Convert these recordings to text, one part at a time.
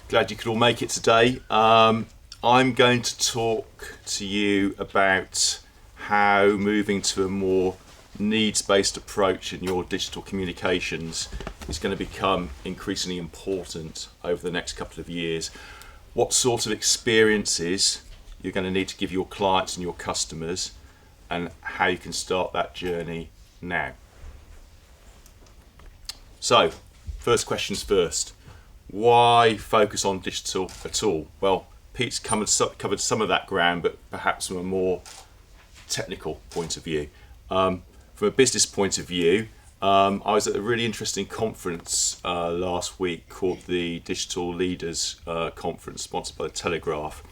Glad you could all make it today. I'm going to talk to you about how moving to a more needs-based approach in your digital communications is going to become increasingly important over the next couple of years. What sort of experiences you're going to need to give your clients and your customers, and how you can start that journey now. So, first questions first. Why focus on digital at all? Well, Pete's covered some of that ground, but perhaps from a more technical point of view. From a business point of view, I was at a really interesting conference last week called the Digital Leaders Conference, sponsored by the Telegraph.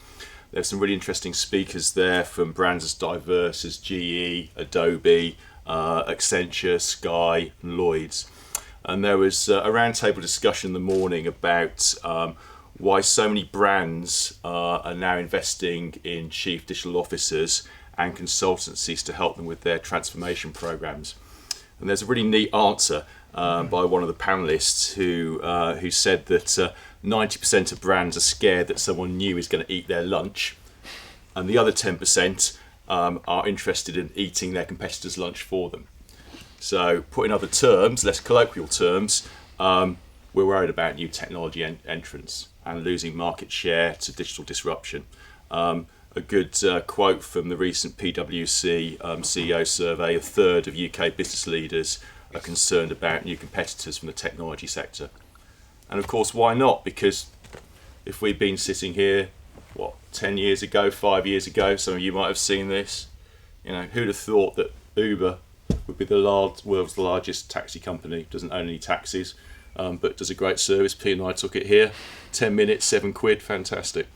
There's some really interesting speakers there from brands as diverse as GE, Adobe, Accenture, Sky, and Lloyd's. And there was a roundtable discussion in the morning about why so many brands are now investing in chief digital officers and consultancies to help them with their transformation programs. And there's a really neat answer by one of the panelists who said that 90% of brands are scared that someone new is going to eat their lunch, and the other 10% are interested in eating their competitors' lunch for them. So, put in other terms, less colloquial terms, we're worried about new technology entrants and losing market share to digital disruption. A good quote from the recent PwC CEO survey: a third of UK business leaders are concerned about new competitors from the technology sector. And of course, why not? Because if we'd been sitting here, 10 years ago, 5 years ago, some of you might have seen this, who'd have thought that Uber would be the world's largest taxi company, doesn't own any taxis, but does a great service. Pete and I took it here, 10 minutes, £7, fantastic.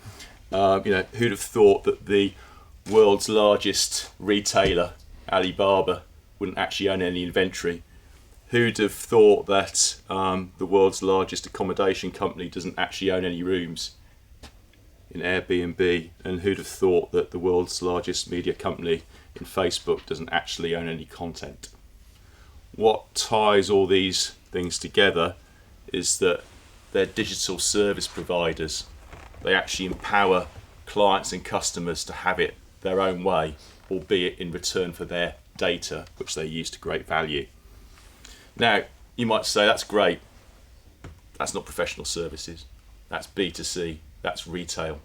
Who'd have thought that the world's largest retailer, Alibaba, wouldn't actually own any inventory? Who'd have thought that the world's largest accommodation company doesn't actually own any rooms in Airbnb? And who'd have thought that the world's largest media company in Facebook doesn't actually own any content? What ties all these things together is that they're digital service providers. They actually empower clients and customers to have it their own way, albeit in return for their data, which they use to great value. Now, you might say, that's great. That's not professional services. That's B2C. That's retail.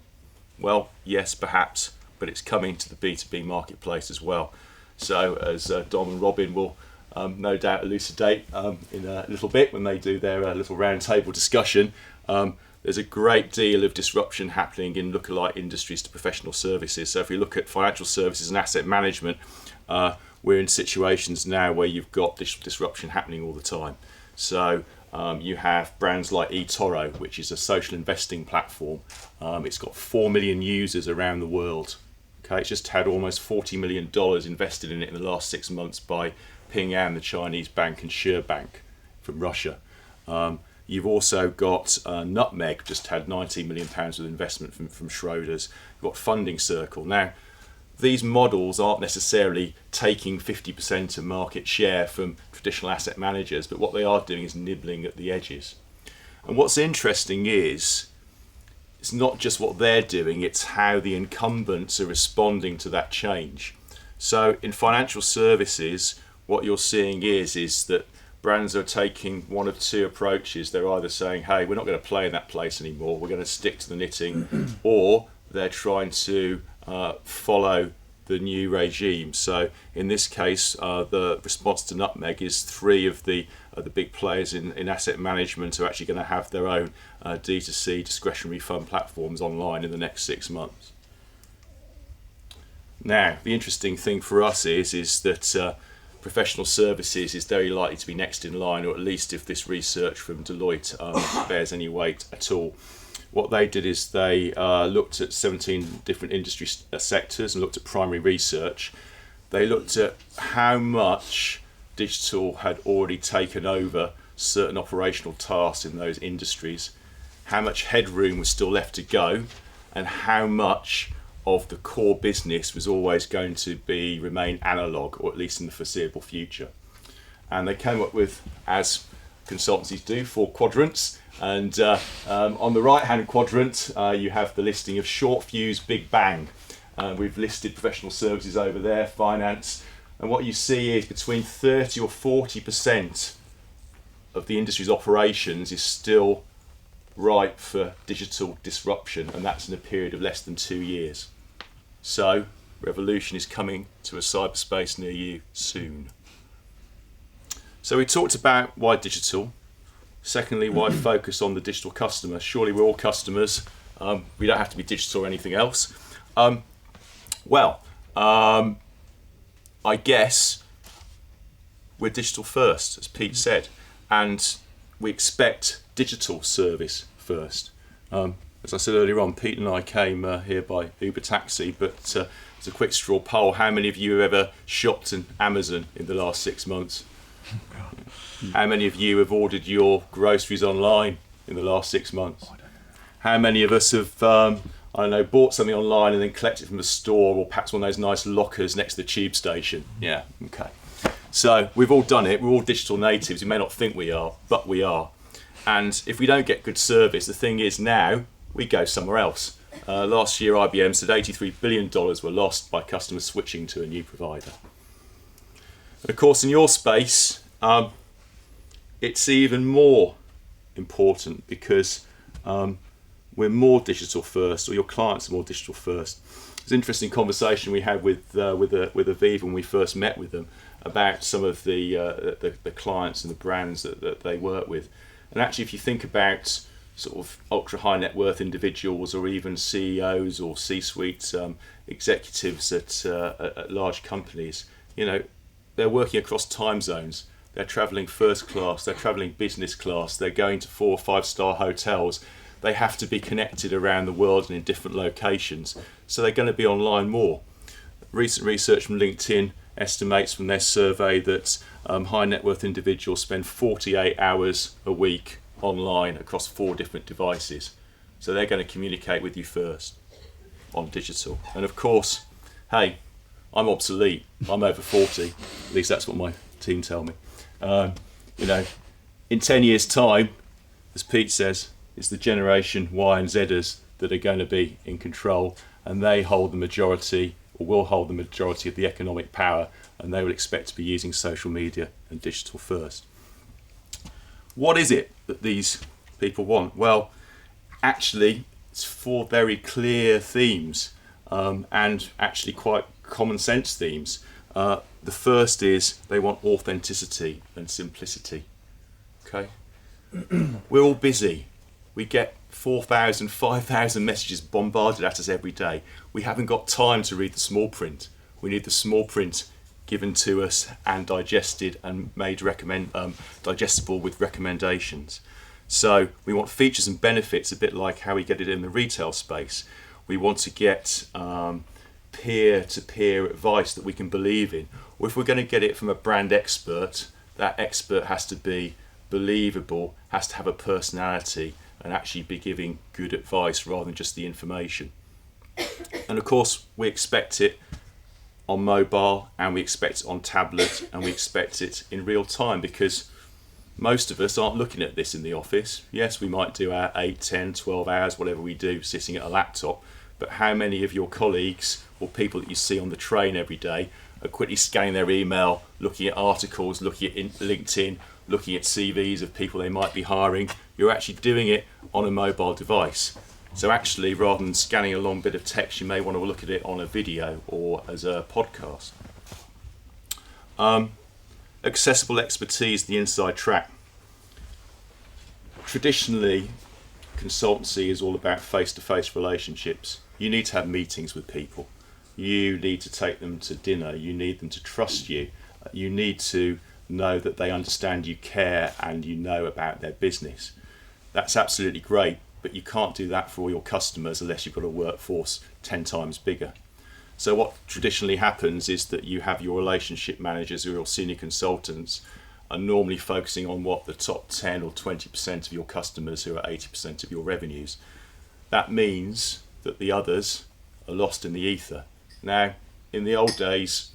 Well, yes, perhaps, but it's coming to the B2B marketplace as well. So, as Dom and Robin will no doubt elucidate in a little bit when they do their little roundtable discussion, there's a great deal of disruption happening in lookalike industries to professional services. So if we look at financial services and asset management, we're in situations now where you've got digital disruption happening all the time. So you have brands like eToro, which is a social investing platform. It's got 4 million users around the world. Okay, it's just had almost $40 million invested in it in the last 6 months by Ping An, the Chinese bank, and Sberbank from Russia. You've also got Nutmeg, just had £19 million of investment from Schroders. You've got Funding Circle. Now, these models aren't necessarily taking 50% of market share from traditional asset managers, but what they are doing is nibbling at the edges. And what's interesting is, it's not just what they're doing, it's how the incumbents are responding to that change. So in financial services, what you're seeing is that brands are taking one of two approaches. They're either saying, hey, we're not going to play in that place anymore, we're going to stick to the knitting, or they're trying to follow the new regime. So in this case, the response to Nutmeg is three of the big players in asset management are actually going to have their own D2C discretionary fund platforms online in the next 6 months. Now, the interesting thing for us is that professional services is very likely to be next in line, or at least if this research from Deloitte bears any weight at all. What they did is they looked at 17 different industry sectors and looked at primary research. They looked at how much digital had already taken over certain operational tasks in those industries, how much headroom was still left to go, and how much of the core business was always going to remain analog, or at least in the foreseeable future. And they came up with, as consultancies do, 4 quadrants. And on the right-hand quadrant, you have the listing of short fuse, big bang. We've listed professional services over there, finance. And what you see is between 30 or 40% of the industry's operations is still ripe for digital disruption, and that's in a period of less than 2 years. So, revolution is coming to a cyberspace near you soon. So we talked about why digital. Secondly, why focus on the digital customer? Surely we're all customers. We don't have to be digital or anything else. I guess we're digital first, as Pete said, and we expect digital service first. As I said earlier on, Pete and I came here by Uber taxi, but as a quick straw poll, how many of you have ever shopped on Amazon in the last 6 months? How many of you have ordered your groceries online in the last 6 months? How many of us have, bought something online and then collected it from the store, or perhaps one of those nice lockers next to the tube station? Yeah, okay. So we've all done it. We're all digital natives. We may not think we are, but we are. And if we don't get good service, the thing is now we go somewhere else. Last year, IBM said $83 billion were lost by customers switching to a new provider. And of course, in your space, it's even more important because we're more digital first, or your clients are more digital first. It's an interesting conversation we had with Aviva when we first met with them about some of the clients and the brands that they work with. And actually, if you think about sort of ultra high net worth individuals, or even CEOs or C-suite executives at large companies, they're working across time zones. They're traveling first class, they're traveling business class, they're going to 4 or 5-star hotels. They have to be connected around the world and in different locations. So they're going to be online more. Recent research from LinkedIn estimates from their survey that high net worth individuals spend 48 hours a week online across 4 different devices. So they're going to communicate with you first on digital. And of course, hey, I'm obsolete. I'm over 40. At least that's what my team tell me. In 10 years' time, as Pete says, it's the generation Y and Zers that are going to be in control, and they hold the majority, or will hold the majority of the economic power, and they will expect to be using social media and digital first. What is it that these people want? Well, actually, it's 4 very clear themes, and actually quite common sense themes. The first is they want authenticity and simplicity. Okay, we're all busy. We get 4,000, 5,000 messages bombarded at us every day. We haven't got time to read the small print. We need the small print given to us and digested and made digestible with recommendations. So we want features and benefits, a bit like how we get it in the retail space. We want to get peer-to-peer advice that we can believe in. Or if we're going to get it from a brand expert, that expert has to be believable, has to have a personality, and actually be giving good advice rather than just the information. And of course, we expect it on mobile, and we expect it on tablet, and we expect it in real time, because most of us aren't looking at this in the office. Yes, we might do our 8, 10, 12 hours, whatever we do, sitting at a laptop, but how many of your colleagues or people that you see on the train every day are quickly scanning their email, looking at articles, looking at LinkedIn, looking at CVs of people they might be hiring? You're actually doing it on a mobile device. So actually, rather than scanning a long bit of text, you may want to look at it on a video or as a podcast. Accessible expertise, the inside track. Traditionally, consultancy is all about face-to-face relationships. You need to have meetings with people. You need to take them to dinner. You need them to trust you. You need to know that they understand you care and you know about their business. That's absolutely great, but you can't do that for all your customers unless you've got a workforce 10 times bigger. So what traditionally happens is that you have your relationship managers or your senior consultants are normally focusing on what the top 10 or 20% of your customers who are 80% of your revenues. That means that the others are lost in the ether. Now, in the old days,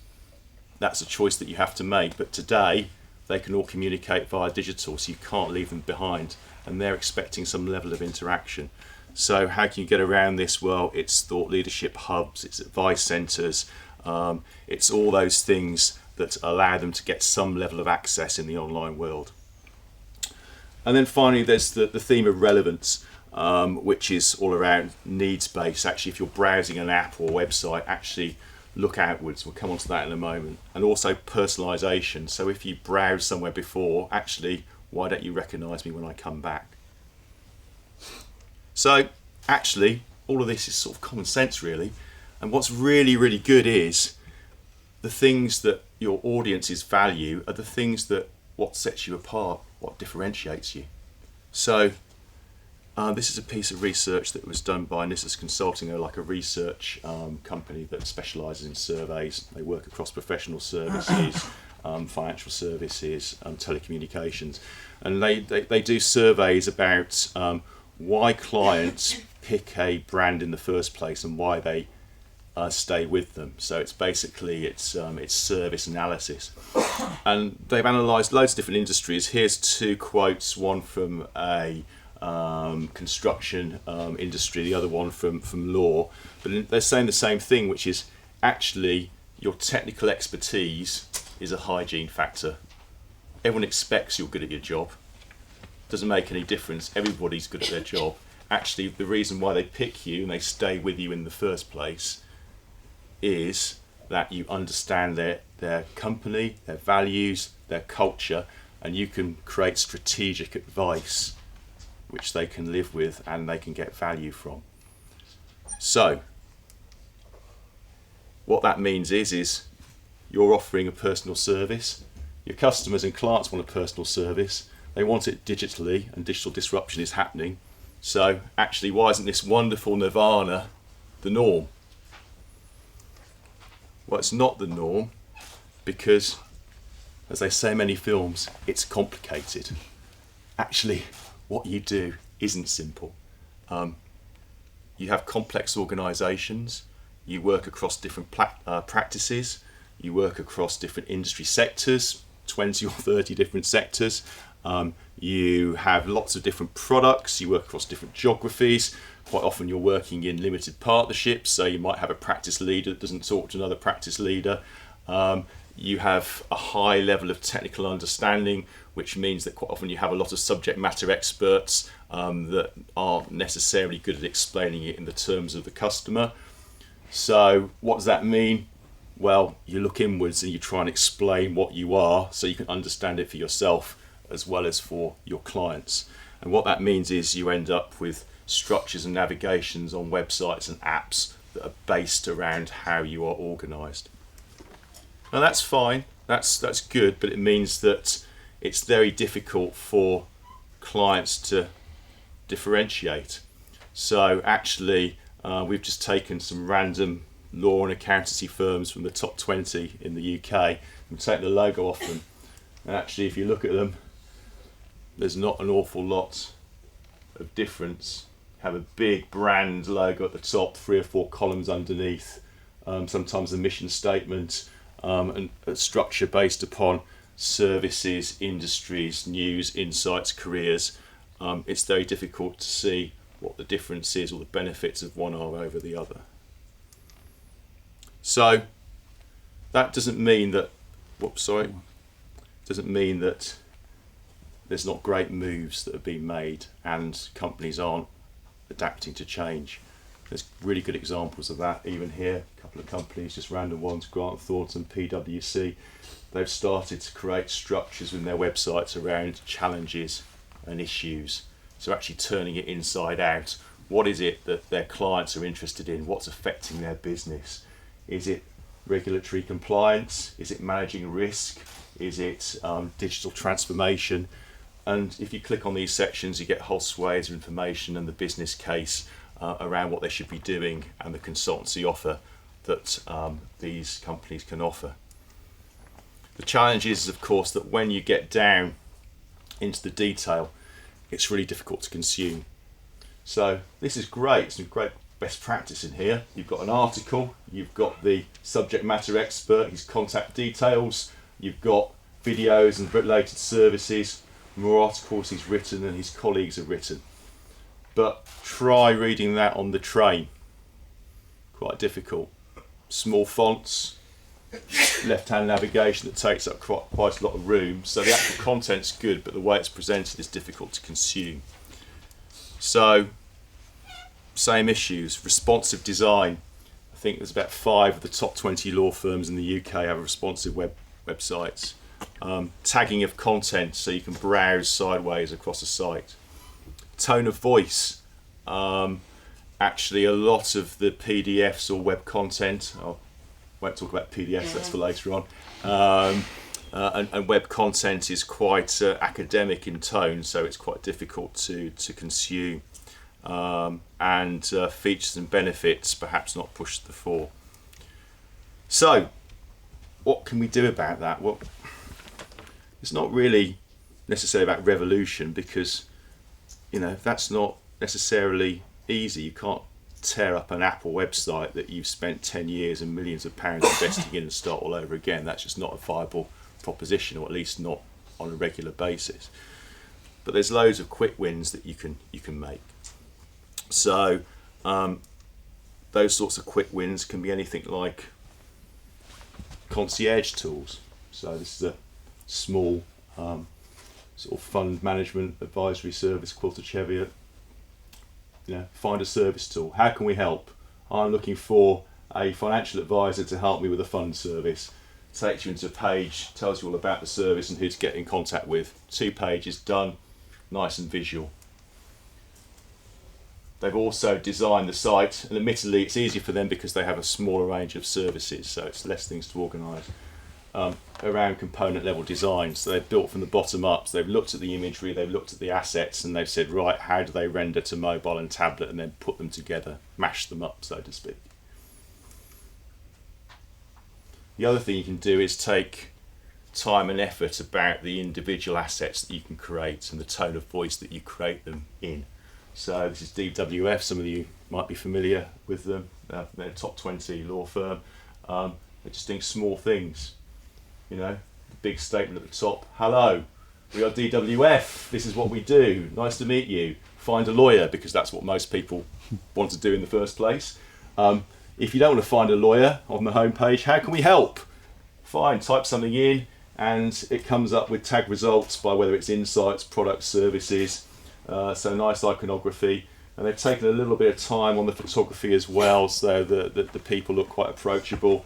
that's a choice that you have to make, but today they can all communicate via digital, so you can't leave them behind, and they're expecting some level of interaction. So how can you get around this? Well, it's thought leadership hubs, it's advice centres, it's all those things that allow them to get some level of access in the online world. And then finally, there's the theme of relevance, which is all around needs-based. Actually, if you're browsing an app or website, actually look outwards. We'll come on to that in a moment. And also personalisation. So if you browsed somewhere before, actually, why don't you recognise me when I come back? So actually, all of this is sort of common sense, really. And what's really, really good is the things that your audiences value are the things that what sets you apart, what differentiates you. So this is a piece of research that was done by Nissus Consulting. They're like a research company that specialises in surveys. They work across professional services, financial services, telecommunications, and they do surveys about why clients pick a brand in the first place and why they stay with them. So it's basically it's service analysis, and they've analysed loads of different industries. Here's two quotes: one from a construction industry, the other one from law. But they're saying the same thing, which is actually your technical expertise is a hygiene factor. Everyone expects you're good at your job. Doesn't make any difference. Everybody's good at their job. Actually, the reason why they pick you and they stay with you in the first place is that you understand their company, their values, their culture, and you can create strategic advice which they can live with and they can get value from. So what that means is you're offering a personal service. Your customers and clients want a personal service. They want it digitally, and digital disruption is happening. So actually, why isn't this wonderful nirvana the norm? Well, it's not the norm because, as they say in many films, it's complicated. Actually, what you do isn't simple. You have complex organisations, you work across different practices, you work across different industry sectors, 20 or 30 different sectors. You have lots of different products, you work across different geographies. Quite often you're working in limited partnerships, so you might have a practice leader that doesn't talk to another practice leader. You have a high level of technical understanding, which means that quite often you have a lot of subject matter experts that aren't necessarily good at explaining it in the terms of the customer. So what does that mean? Well, you look inwards and you try and explain what you are so you can understand it for yourself as well as for your clients. And what that means is you end up with structures and navigations on websites and apps that are based around how you are organised. Now that's fine, that's good, but it means that it's very difficult for clients to differentiate. So actually, we've just taken some random law and accountancy firms from the top 20 in the UK and take the logo off them. And actually, if you look at them, there's not an awful lot of difference. Have a big brand logo at the top, 3 or 4 columns underneath, sometimes a mission statement, and a structure based upon services, industries, news, insights, careers. It's very difficult to see what the difference is or the benefits of one are over the other. So that doesn't mean that, doesn't mean that there's not great moves that have been made and companies aren't adapting to change. There's really good examples of that even here. A couple of companies, just random ones, Grant Thornton, PwC. They've started to create structures in their websites around challenges and issues. So actually turning it inside out. What is it that their clients are interested in? What's affecting their business? Is it regulatory compliance? Is it managing risk? Is it digital transformation? And if you click on these sections, you get whole swathes of information and the business case around what they should be doing and the consultancy offer that these companies can offer. The challenge is, of course, that when you get down into the detail, it's really difficult to consume. So this is great, some great best practice in here. You've got an article, you've got the subject matter expert, his contact details, you've got videos and related services, more articles he's written than his colleagues have written. But try reading that on the train. Quite difficult. Small fonts, left-hand navigation that takes up quite a lot of room. So the actual content's good, but the way it's presented is difficult to consume. So, same issues. Responsive design. I think there's about 5 of the top 20 law firms in the UK have responsive websites. Tagging of content so you can browse sideways across a site. Tone of voice. Actually, a lot of the PDFs or web content, I won't talk about PDFs, that's for later on, and web content is quite academic in tone, so it's quite difficult to consume. And features and benefits perhaps not pushed to the fore. So, what can we do about that? Well, it's not really necessarily about revolution, because that's not necessarily easy. You can't tear up an Apple website that you've spent 10 years and millions of pounds investing in and start all over again. That's just not a viable proposition, or at least not on a regular basis. But there's loads of quick wins that you can make. So those sorts of quick wins can be anything like concierge tools. So this is a small sort of fund management advisory service, Quilter Cheviot. Find a service tool. How can we help? I'm looking for a financial advisor to help me with a fund service. Takes you into a page, tells you all about the service and who to get in contact with. 2 pages, done, nice and visual. They've also designed the site, and admittedly it's easier for them because they have a smaller range of services, so it's less things to organise, around component level design. So they've built from the bottom up. So they've looked at the imagery, they've looked at the assets, and they've said, right, how do they render to mobile and tablet, and then put them together, mash them up, so to speak. The other thing you can do is take time and effort about the individual assets that you can create and the tone of voice that you create them in. So this is DWF, some of you might be familiar with them, they're a top 20 law firm. They're just doing small things, the big statement at the top, hello, we are DWF, this is what we do, nice to meet you, find a lawyer, because that's what most people want to do in the first place. If you don't want to find a lawyer on the homepage, how can we help? Fine, type something in and it comes up with tag results by whether it's insights, products, services. So nice iconography, and they've taken a little bit of time on the photography as well, so the people look quite approachable.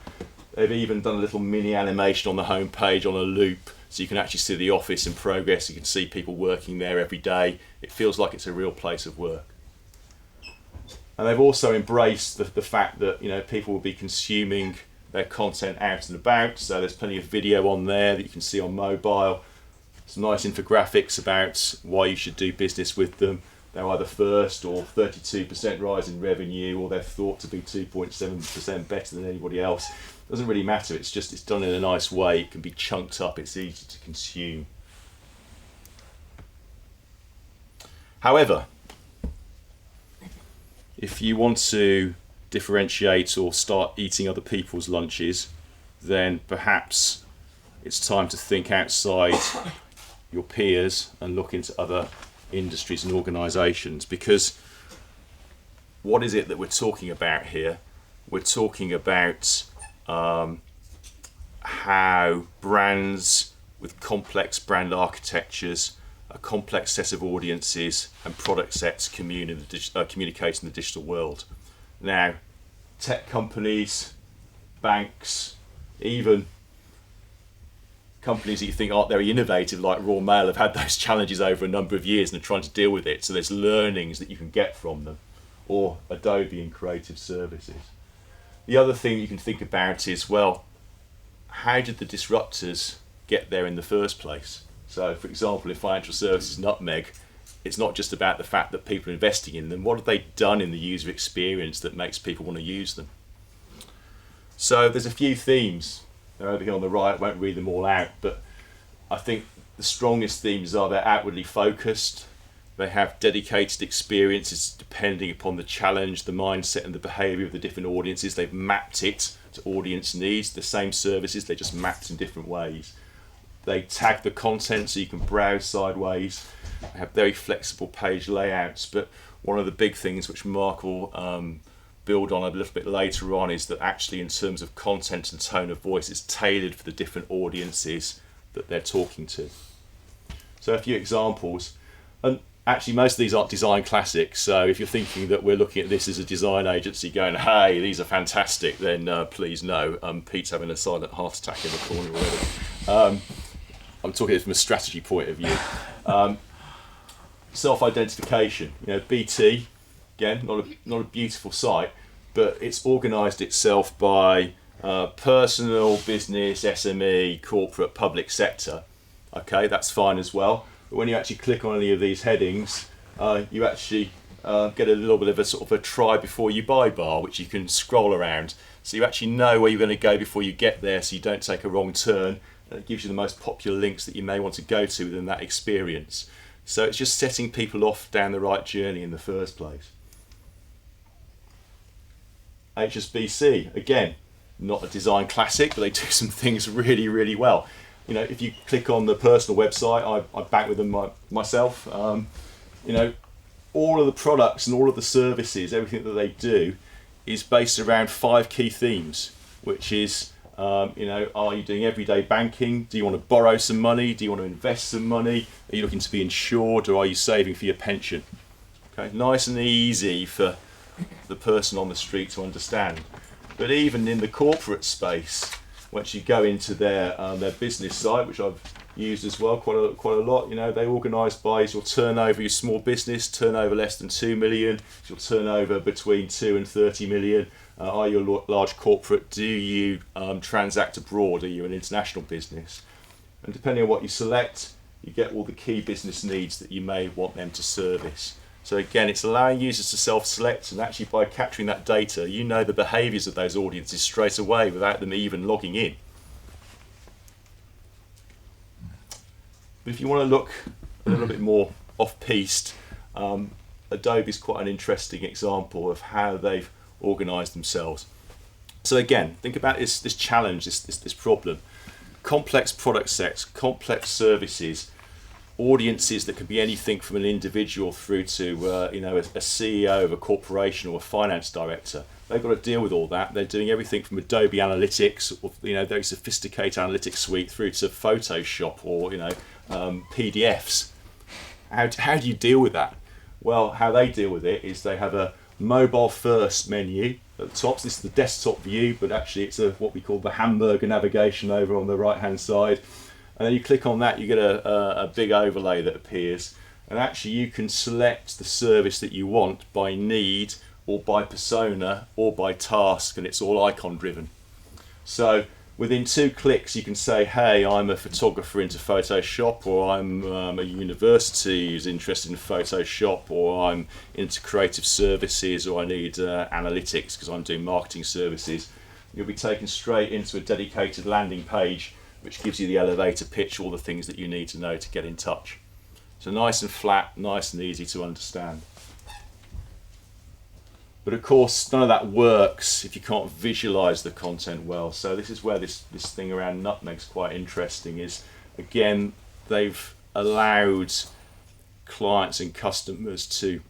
They've even done a little mini animation on the home page on a loop, so you can actually see the office in progress. You can see people working there every day. It feels like it's a real place of work. And they've also embraced the fact that people will be consuming their content out and about, so there's plenty of video on there that you can see on mobile. Some nice infographics about why you should do business with them. They're either first or 32% rise in revenue, or they're thought to be 2.7% better than anybody else. Doesn't really matter, it's done in a nice way. It can be chunked up, it's easy to consume. However, if you want to differentiate or start eating other people's lunches, then perhaps it's time to think outside your peers and look into other industries and organisations, because what is it that we're talking about here? We're talking about how brands with complex brand architectures, a complex set of audiences and product sets communicate in the digital world. Now, tech companies, banks, even companies that you think aren't very innovative like Royal Mail have had those challenges over a number of years and are trying to deal with it, so there's learnings that you can get from them, or Adobe and creative services. The other thing you can think about is, well, how did the disruptors get there in the first place? So for example, in financial services, Nutmeg, it's not just about the fact that people are investing in them. What have they done in the user experience that makes people want to use them? So there's a few themes. They're over here on the right, I won't read them all out, but I think the strongest themes are they're outwardly focused, they have dedicated experiences depending upon the challenge, the mindset and the behaviour of the different audiences. They've mapped it to audience needs, the same services, they're just mapped in different ways. They tag the content so you can browse sideways. They have very flexible page layouts, but one of the big things which Mark will build on a little bit later on is that actually in terms of content and tone of voice, it's tailored for the different audiences that they're talking to. So a few examples, and actually most of these aren't design classics, so if you're thinking that we're looking at this as a design agency going, hey, these are fantastic, then please no, Pete's having a silent heart attack in the corner already. I'm talking from a strategy point of view. Self-identification, BT, again, not a beautiful site, but it's organised itself by personal, business, SME, corporate, public sector. Okay, that's fine as well. But when you actually click on any of these headings, you actually get a little bit of a sort of a try before you buy bar, which you can scroll around. So you actually know where you're going to go before you get there, so you don't take a wrong turn. And it gives you the most popular links that you may want to go to within that experience. So it's just setting people off down the right journey in the first place. HSBC, again, not a design classic, but they do some things really, really well. If you click on the personal website, I bank with them myself. All of the products and all of the services, everything that they do is based around 5 key themes, which is, are you doing everyday banking? Do you want to borrow some money? Do you want to invest some money? Are you looking to be insured, or are you saving for your pension? Okay, nice and easy for the person on the street to understand. But even in the corporate space, once you go into their business site, which I've used as well quite a lot, they organise by your turnover, your small business, turnover less than 2 million, your turnover between 2 and 30 million. Are you a large corporate? Do you transact abroad? Are you an international business? And depending on what you select, you get all the key business needs that you may want them to service. So again, it's allowing users to self-select, and actually by capturing that data, you know the behaviours of those audiences straight away without them even logging in. But if you want to look a little bit more off-piste, Adobe's quite an interesting example of how they've organised themselves. So again, think about this challenge, this problem. Complex product sets, complex services, audiences that could be anything from an individual through to a CEO of a corporation or a finance director. They've got to deal with all that. They're doing everything from Adobe Analytics, or very sophisticated analytics suite, through to Photoshop or PDFs. How do you deal with that? Well, how they deal with it is they have a mobile first menu at the top. So this is the desktop view, but actually it's what we call the hamburger navigation over on the right hand side. And then you click on that, you get a big overlay that appears, and actually you can select the service that you want by need or by persona or by task, and it's all icon driven. So within 2 clicks you can say, hey, I'm a photographer into Photoshop, or I'm a university who's interested in Photoshop, or I'm into creative services, or I need analytics because I'm doing marketing services. You'll be taken straight into a dedicated landing page which gives you the elevator pitch, all the things that you need to know to get in touch. So nice and flat, nice and easy to understand. But of course, none of that works if you can't visualize the content well. So this is where this thing around Nutmeg's quite interesting, is again, they've allowed clients and customers to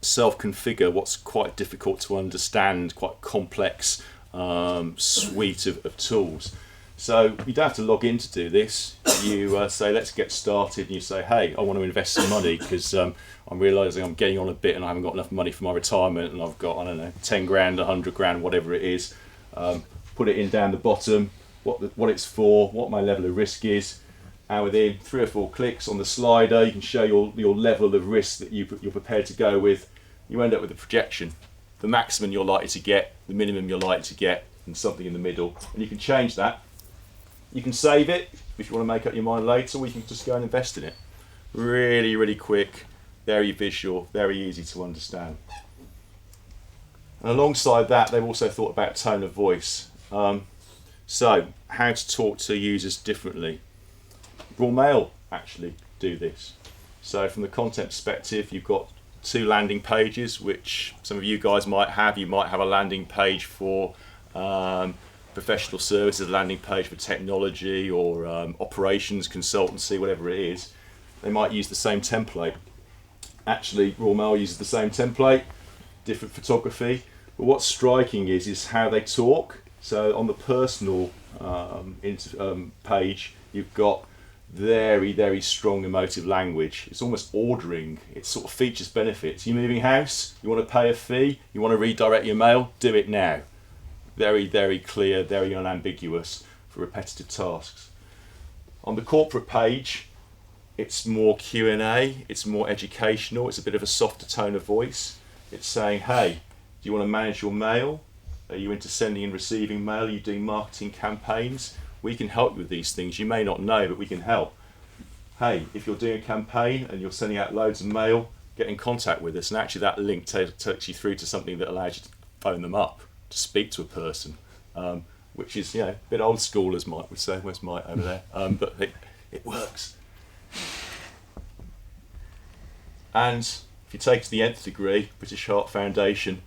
self-configure what's quite difficult to understand, quite complex suite of tools. So you don't have to log in to do this. You say, let's get started, and you say, hey, I want to invest some money because I'm realising I'm getting on a bit and I haven't got enough money for my retirement, and I've got, 10 grand, 100 grand, whatever it is. Put it in down the bottom, what it's for, what my level of risk is, and within 3 or 4 clicks on the slider, you can show your level of risk that you're prepared to go with. You end up with a projection, the maximum you're likely to get, the minimum you're likely to get, and something in the middle, and you can change that. You can save it if you want to make up your mind later, or you can just go and invest in it. Really, really quick, very visual, very easy to understand. And alongside that, they've also thought about tone of voice. So, how to talk to users differently. Royal Mail actually do this. So from the content perspective, you've got 2 landing pages, which some of you guys might have. You might have a landing page for professional services, a landing page for technology or operations consultancy, whatever it is, they might use the same template. Actually, Royal Mail uses the same template, different photography, but what's striking is how they talk. So on the personal page, you've got very, very strong emotive language. It's almost ordering. It sort of features benefits. You moving house? You want to pay a fee? You want to redirect your mail? Do it now. Very, very clear, very unambiguous for repetitive tasks. On the corporate page, it's more Q&A, it's more educational, it's a bit of a softer tone of voice. It's saying, hey, do you want to manage your mail? Are you into sending and receiving mail? Are you doing marketing campaigns? We can help you with these things. You may not know, but we can help. Hey, if you're doing a campaign and you're sending out loads of mail, get in contact with us. And actually that link takes you through to something that allows you to phone them up, to speak to a person, which is, a bit old school, as Mike would say. Where's Mike over there? But it works. And if you take it to the nth degree, British Heart Foundation,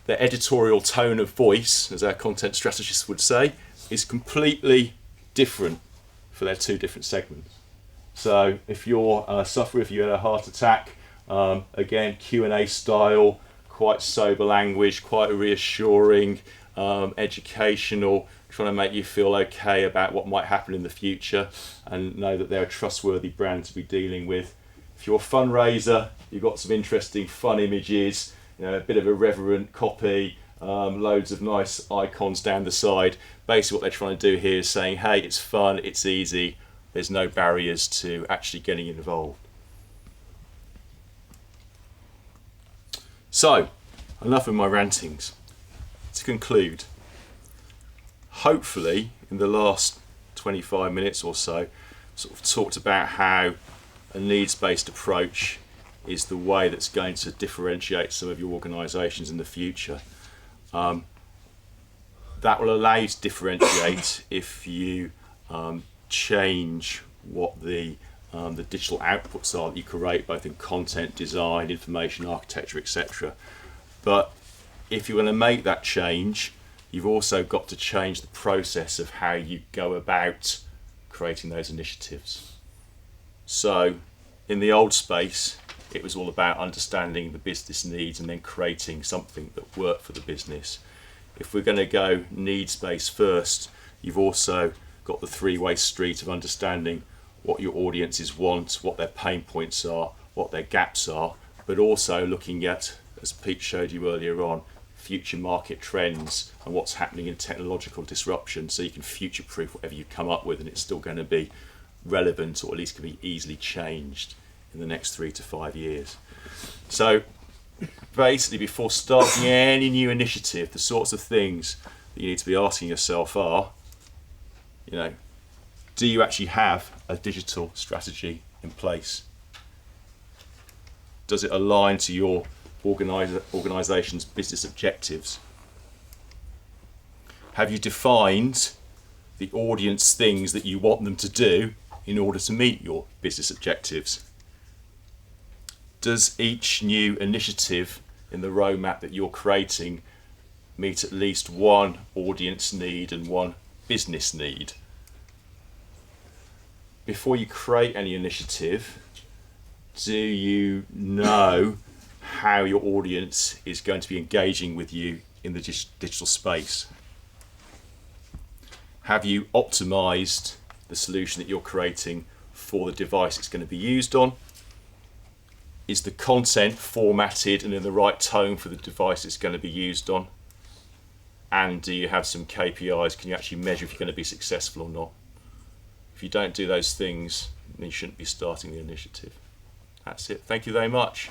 their editorial tone of voice, as our content strategists would say, is completely different for their two different segments. So if you're a sufferer, if you had a heart attack, again, Q&A style, quite sober language, quite reassuring, educational, trying to make you feel okay about what might happen in the future and know that they're a trustworthy brand to be dealing with. If you're a fundraiser, you've got some interesting fun images, a bit of irreverent copy, loads of nice icons down the side. Basically what they're trying to do here is saying, hey, it's fun, it's easy, there's no barriers to actually getting involved. So, enough of my rantings. To conclude, hopefully in the last 25 minutes or so, sort of talked about how a needs-based approach is the way that's going to differentiate some of your organisations in the future. That will allow you to differentiate if you change what the digital outputs are that you create, both in content, design, information architecture, etc. But if you're going to make that change, you've also got to change the process of how you go about creating those initiatives. So in the old space, it was all about understanding the business needs and then creating something that worked for the business. If we're going to go needs-based first, you've also got the three-way street of understanding what your audiences want, what their pain points are, what their gaps are, but also looking at, as Pete showed you earlier on, future market trends and what's happening in technological disruption, so you can future-proof whatever you come up with and it's still going to be relevant, or at least can be easily changed in the next 3 to 5 years. So basically, before starting any new initiative, the sorts of things that you need to be asking yourself are, do you actually have a digital strategy in place? Does it align to your organisation's business objectives? Have you defined the audience things that you want them to do in order to meet your business objectives? Does each new initiative in the roadmap that you're creating meet at least one audience need and one business need? Before you create any initiative, do you know how your audience is going to be engaging with you in the digital space? Have you optimized the solution that you're creating for the device it's going to be used on? Is the content formatted and in the right tone for the device it's going to be used on? And do you have some KPIs? Can you actually measure if you're going to be successful or not? If you don't do those things, then you shouldn't be starting the initiative. That's it. Thank you very much.